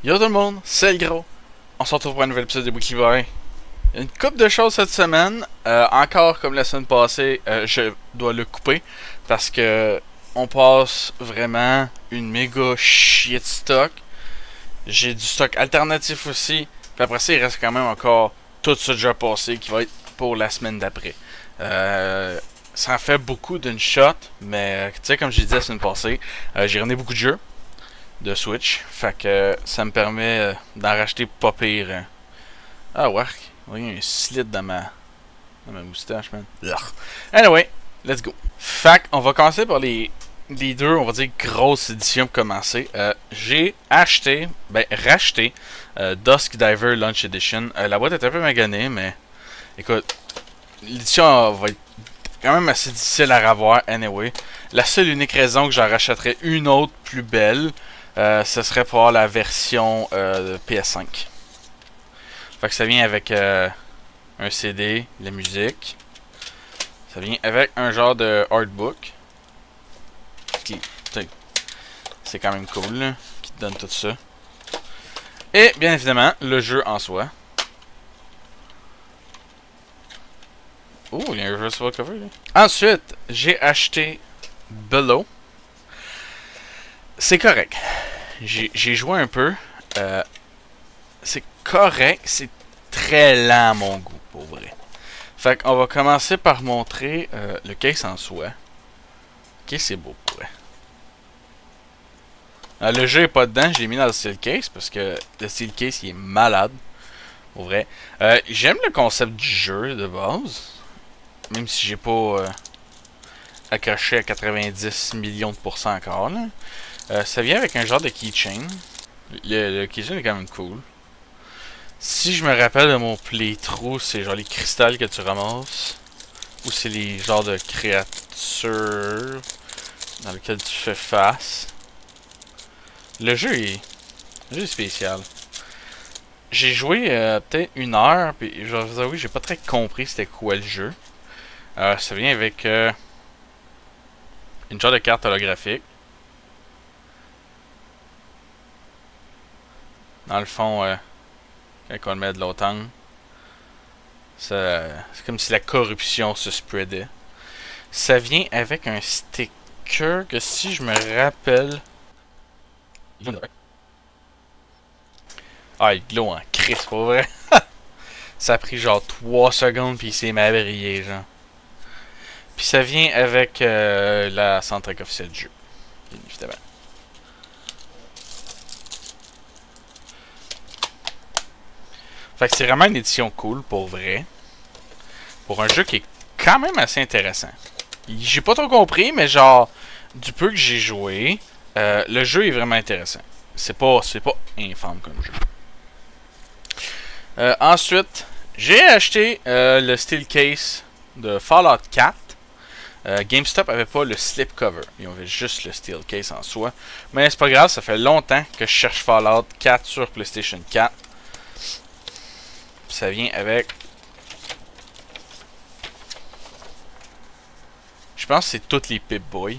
Yo tout le monde, c'est le gros. On se retrouve pour un nouvel épisode de Wiki Boy. Une couple de choses cette semaine. Encore comme la semaine passée, je dois le couper parce que on passe vraiment une méga shit stock. J'ai du stock alternatif aussi. Puis après ça, il reste quand même encore tout ce déjà passé qui va être pour la semaine d'après. Ça en fait beaucoup d'une shot, mais tu sais, comme je disais la semaine passée, j'ai ramené beaucoup de jeux de Switch. Fait que ça me permet d'en racheter pas pire. Ah, work. Il y a un slit dans ma moustache, man. Ugh. Anyway, let's go. Fait qu'on va commencer par les deux, on va dire, grosses éditions pour commencer. J'ai racheté Dusk Diver Launch Edition. La boîte est un peu maganée, mais écoute, l'édition va être quand même assez difficile à revoir, anyway. La seule unique raison que j'en rachèterais une autre plus belle, ce serait pour avoir la version PS5. Fait que ça vient avec un CD, la musique. Ça vient avec un genre de artbook. C'est quand même cool, là, qui te donne tout ça. Et bien évidemment, le jeu en soi. Oh, il y a un reversible cover là. Ensuite, j'ai acheté Below. C'est correct. J'ai joué un peu. C'est correct. C'est très lent à mon goût, pour vrai. Fait qu'on va commencer par montrer le case en soi. Ok, c'est beau, pour vrai. Le jeu est pas dedans, je l'ai mis dans le steel case parce que le steel case il est malade. Pour vrai. J'aime le concept du jeu de base. Même si j'ai pas accroché à 90 millions de pourcents encore. Là. Ça vient avec un genre de keychain. Le keychain est quand même cool. Si je me rappelle de mon playthrough, c'est genre les cristals que tu ramasses. Ou c'est les genres de créatures dans lesquelles tu fais face. Le jeu est spécial. J'ai joué peut-être une heure, puis je vais vous avouer, j'ai pas très compris c'était quoi le jeu. Ça vient avec une genre de carte holographique. Dans le fond, quand on le met de l'autre angle, c'est comme si la corruption se spreadait. Ça vient avec un sticker que si je me rappelle... Ah, il glow en crisp, pas vrai? Ça a pris genre 3 secondes puis il s'est mis à briller, genre. Puis ça vient avec la soundtrack officielle du jeu, bien évidemment. Fait que c'est vraiment une édition cool, pour vrai. Pour un jeu qui est quand même assez intéressant. J'ai pas trop compris, mais genre, du peu que j'ai joué, le jeu est vraiment intéressant. C'est pas infâme comme jeu. Ensuite, j'ai acheté le steel case de Fallout 4. GameStop avait pas le slipcover. Ils avaient juste le steel case en soi. Mais c'est pas grave, ça fait longtemps que je cherche Fallout 4 sur PlayStation 4. Ça vient avec... Je pense que c'est toutes les Pip-Boy.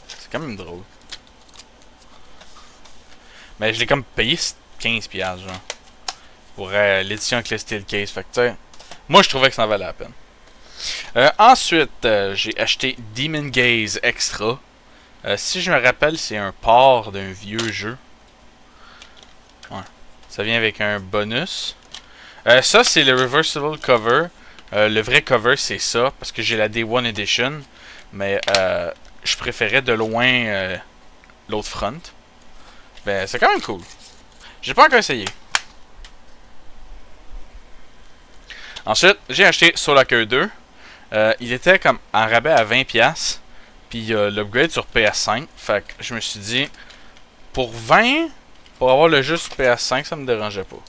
C'est quand même drôle. Mais je l'ai comme payé 15$ genre. Pour l'édition avec le steel case. Fait que tu sais, moi je trouvais que ça en valait la peine. Ensuite, j'ai acheté Demon Gaze Extra. Si je me rappelle, c'est un port d'un vieux jeu. Ouais. Ça vient avec un bonus. Ça, c'est le reversible cover. Le vrai cover, c'est ça, parce que j'ai la Day One Edition. Mais je préférais de loin l'autre front. Ben, c'est quand même cool. J'ai pas encore essayé. Ensuite, j'ai acheté Soul Hacker 2. Il était comme en rabais à 20$. Puis l'upgrade sur PS5. Fait que je me suis dit, pour 20, pour avoir le jeu sur PS5, ça me dérangeait pas.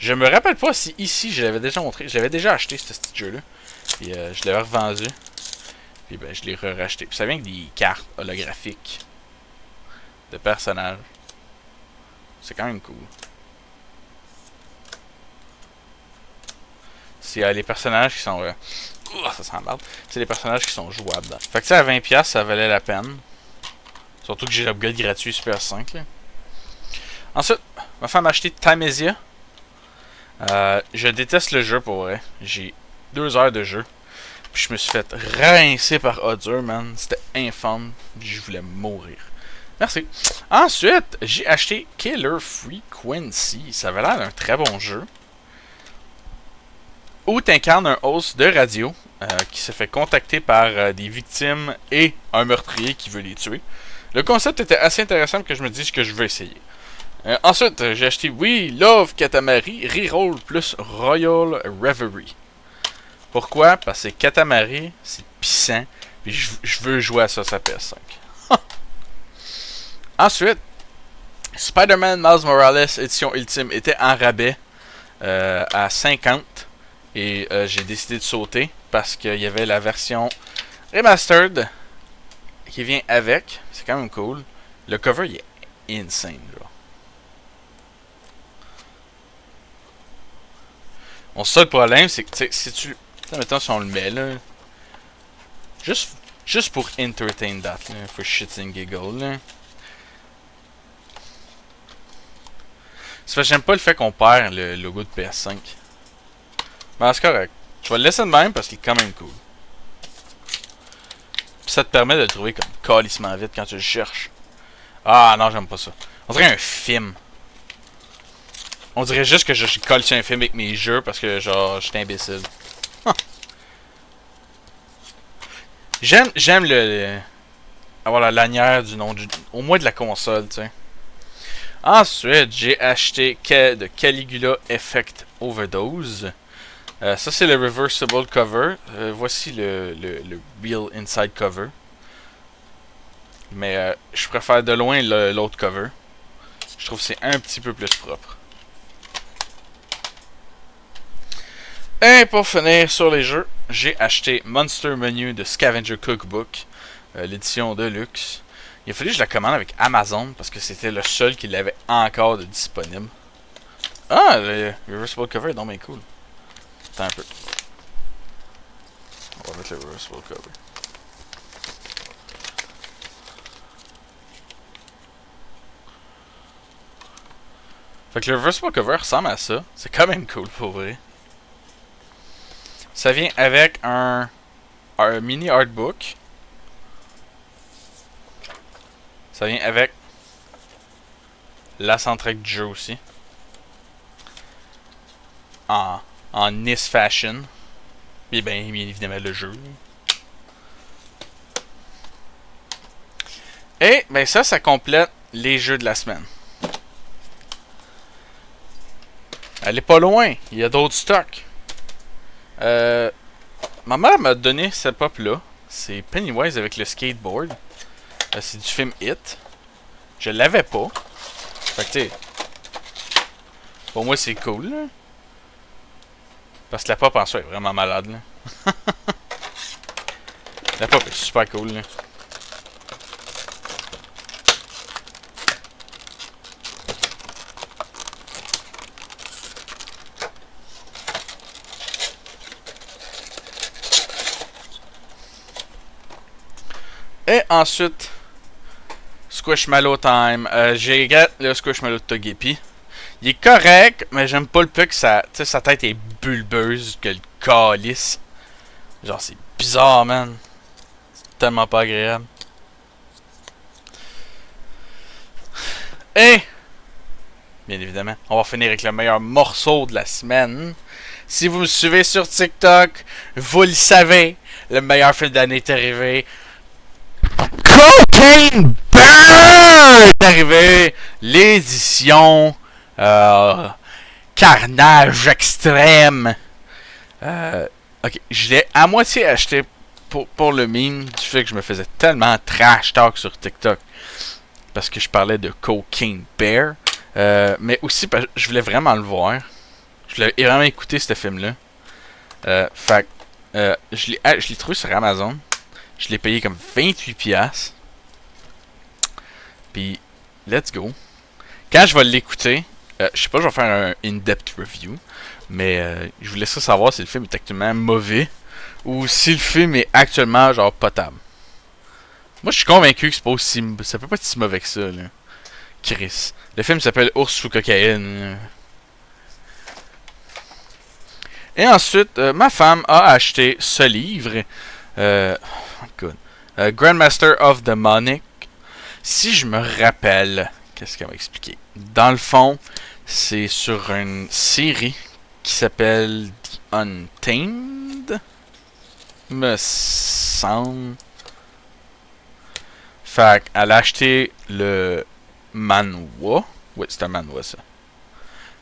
Je me rappelle pas si ici je l'avais déjà montré. J'avais déjà acheté ce petit jeu-là. Puis je l'avais revendu. Puis ben, je l'ai re-racheté. Puis ça vient avec des cartes holographiques de personnages. C'est quand même cool. C'est les personnages qui sont... ça sent mal. C'est les personnages qui sont jouables. Fait que ça, à 20$, ça valait la peine. Surtout que j'ai l'upgrade gratuit Super 5. Là. Ensuite, Ma femme a acheté Tamesia. Je déteste le jeu pour vrai. J'ai 2 heures de jeu. Puis je me suis fait rincer par Oddur, man. C'était infâme. Je voulais mourir. Merci. Ensuite, j'ai acheté Killer Frequency. Ça avait l'air d'un très bon jeu. Où t'incarnes un host de radio qui se fait contacter par des victimes et un meurtrier qui veut les tuer. Le concept était assez intéressant que je me dis que je veux essayer. Ensuite, j'ai acheté We Love Katamari Reroll plus Royal Reverie. Pourquoi? Parce que Katamari, c'est pissant. Puis je veux jouer à ça sur PS5. Ensuite, Spider-Man Miles Morales édition ultime était en rabais à 50. Et j'ai décidé de sauter parce qu'il y avait la version remastered qui vient avec. C'est quand même cool. Le cover, il est insane, genre. Mon seul problème, c'est que si tu... Mettons si on le met là. Juste pour entertain that, là, for shits and giggles, là. C'est parce que j'aime pas le fait qu'on perd le logo de PS5. Mais c'est correct. Je vais le laisser de même parce qu'il est quand même cool. Puis ça te permet de le trouver comme calissement vite quand tu le cherches. Ah non, j'aime pas ça. On dirait un film. On dirait juste que je colle sur un film avec mes jeux parce que genre, je suis imbécile. J'aime avoir la lanière du nom au moins de la console, tu sais. Ensuite, j'ai acheté de Caligula Effect Overdose. Ça, c'est le reversible cover. Voici le real inside cover. Mais je préfère de loin l'autre cover. Je trouve que c'est un petit peu plus propre. Et pour finir sur les jeux, j'ai acheté Monster Menu de Scavenger Cookbook, l'édition de luxe. Il a fallu que je la commande avec Amazon parce que c'était le seul qui l'avait encore de disponible. Ah, le reversible cover est donc bien cool. Attends un peu. On va mettre le reversible cover. Fait que le reversible cover ressemble à ça. C'est quand même cool pour vrai. Ça vient avec un mini artbook. Ça vient avec la soundtrack du jeu aussi. En NIS Fashion. Et bien évidemment le jeu. Et ben ça complète les jeux de la semaine. Elle est pas loin. Il y a d'autres stocks. Ma mère m'a donné cette pop là. C'est Pennywise avec le skateboard. C'est du film Hit. Je l'avais pas. Fait que tu sais. Pour moi c'est cool là. Parce que la pop en soi est vraiment malade là. La pop est super cool là. Et ensuite, Squishmallow Time. J'ai regardé le Squishmallow de Togepi. Il est correct, mais j'aime pas le fait que sa tête est bulbeuse, que le calice. Genre, c'est bizarre, man. C'est tellement pas agréable. Et, bien évidemment, on va finir avec le meilleur morceau de la semaine. Si vous me suivez sur TikTok, vous le savez, le meilleur film d'année est arrivé. Cocaine Bear est arrivé. L'édition Carnage Extrême. Ok, je l'ai à moitié acheté pour le meme du fait que je me faisais tellement trash talk sur TikTok parce que je parlais de Cocaine Bear, mais aussi parce que je voulais vraiment le voir. Je voulais vraiment écouter ce film-là. Fait je l'ai trouvé sur Amazon. Je l'ai payé comme 28$. Puis, let's go. Quand je vais l'écouter, je sais pas, je vais faire un in-depth review. Mais je vous laisserai savoir si le film est actuellement mauvais ou si le film est actuellement genre potable. Moi, je suis convaincu que c'est pas aussi, ça peut pas être si mauvais que ça. Là. Chris. Le film s'appelle Ours sous cocaïne. Et ensuite, ma femme a acheté ce livre. Good. Grandmaster of Demonic. Si je me rappelle, qu'est-ce qu'elle m'a expliqué? Dans le fond, c'est sur une série qui s'appelle The Untamed. Me semble. Fait qu'elle a acheté le manhwa. Oui, c'est un manhwa, ça.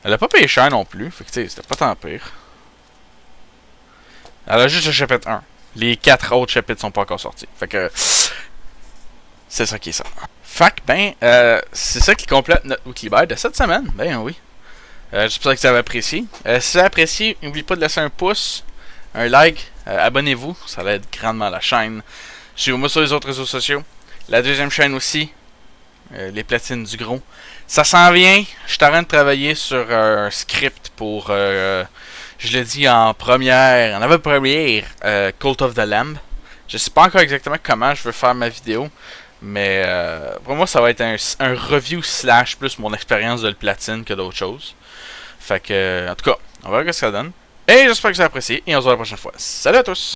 Elle a pas payé cher non plus. Fait que, tu sais, c'était pas tant pire. Elle a juste le chapitre 1. Les 4 autres chapitres sont pas encore sortis. Fait que. C'est ça qui est ça. Fait que, ben, c'est ça qui complète notre Weekly Buy de cette semaine. Ben oui. J'espère que vous avez apprécié. Si vous avez apprécié, n'oubliez pas de laisser un pouce, un like, abonnez-vous. Ça aide grandement la chaîne. Suivez-moi sur les autres réseaux sociaux. La deuxième chaîne aussi. Les platines du gros. Ça s'en vient. Je suis en train de travailler sur un script pour. Je l'ai dit en première. En avant-première. Cult of the Lamb. Je sais pas encore exactement comment je veux faire ma vidéo. Mais pour moi, ça va être un review slash plus mon expérience de le platine que d'autres choses. Fait que, en tout cas, on va voir ce que ça donne. Et j'espère que vous avez apprécié. Et on se voit la prochaine fois. Salut à tous!